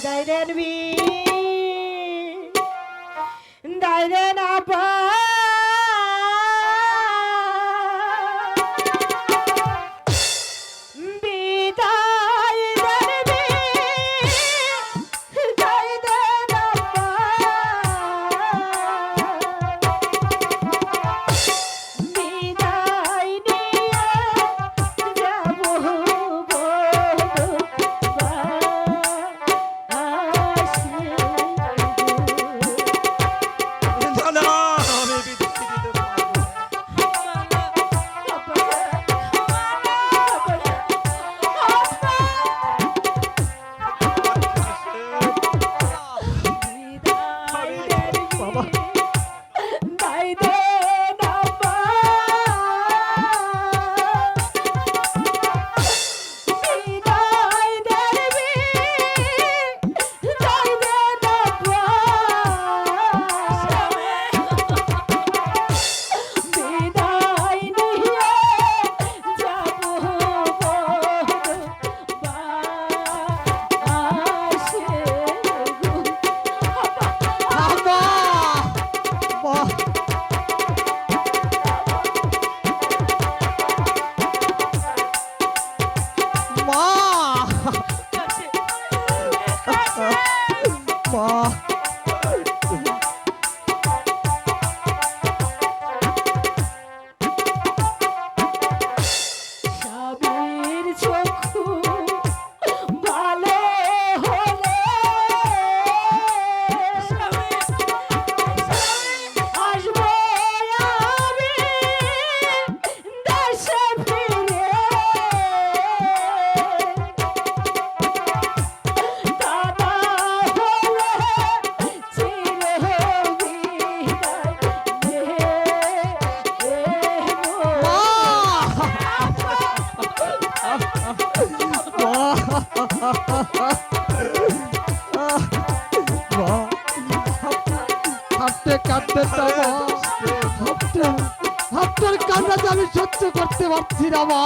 দাইরেন B দাইরেন আপা আপনার কান্নাটা আমি সহ্য করতে পারছি না মা।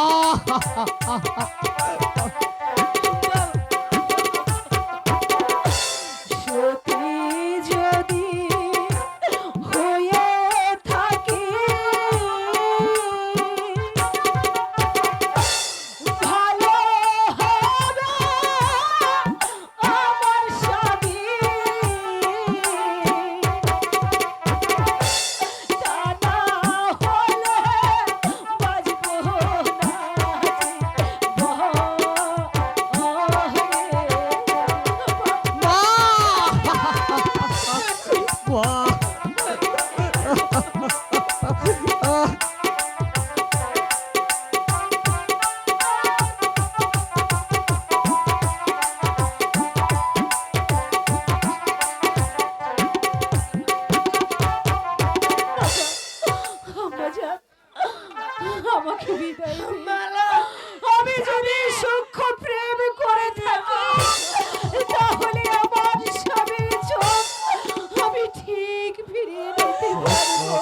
আমাকে বিদায় দিন। আমি যদি সূক্ষ্ম প্রেম করে থাকি তাহলে আমার স্বামীর চোখ আমি ঠিক ফিরিয়ে নিতে পারবো।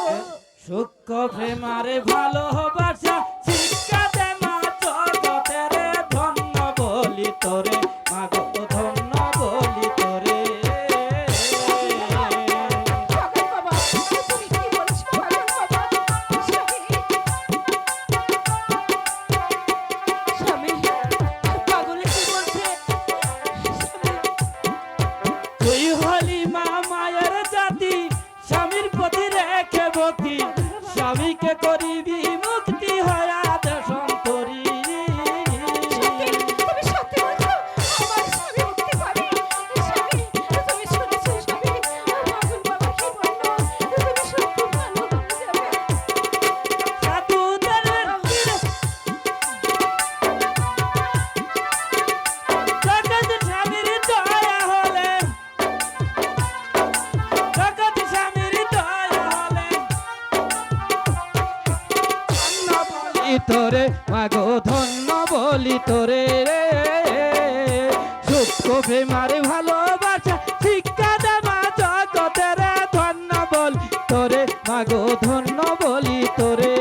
সূক্ষ্ম প্রেম আরে ভালোবাসা শিক্ষা দে মা জগতের ধন্য বলি তোরে মাগো ধন্য বলি তোরে। স্বামীকে করিবি মুক্তি হয়া দেশন্তরী। তুমি সত্যি বলছো আমার স্বামী মুক্তি পাবে? স্বামী তুমি শুনেছো স্বামী রাহুল বাবা কি বললো? তুমি সত্যি ভালো হয়ে যাবে। সাধুদের জগৎ স্বামীর দয়া হলে জগৎ স্বামীর দয়া হলে তোরে মাগো ধন্য বলি তোরে। সূক্ষ্ম প্রেমারে ভালোবাসা শিক্ষা দে মা জগতের ধন্য বলি তোরে মাগো ধন্য বলি তোরে।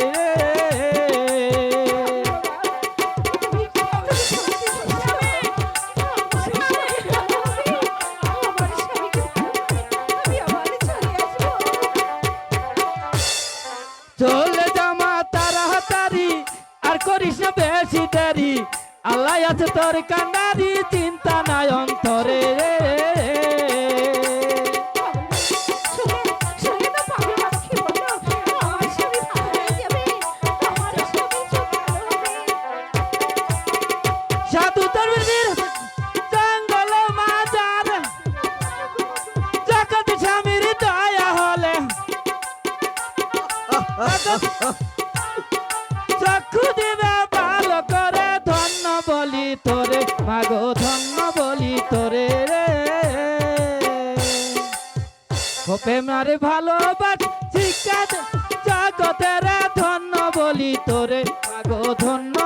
জ্বালাই আছে তোর কান্নারি চিন্তা নাই অন্তরে শুনে শুনে তো পাগল বাবা কি বললো আমার স্বামী ভালো হয়ে যাবে আমার স্বামী খুব ভালো হবে সাধু তরবির জঙ্গল মাজার জগৎ স্বামীর দয়া হলে চক্ষু দিবে ভালো করে ধন্য বলি তোরে মাগো ধন্য বলি তোরে রে হোপে মারে ভালোবাস শিক্ষা জগতের ধন্য বলি তোরে মাগো ধন্য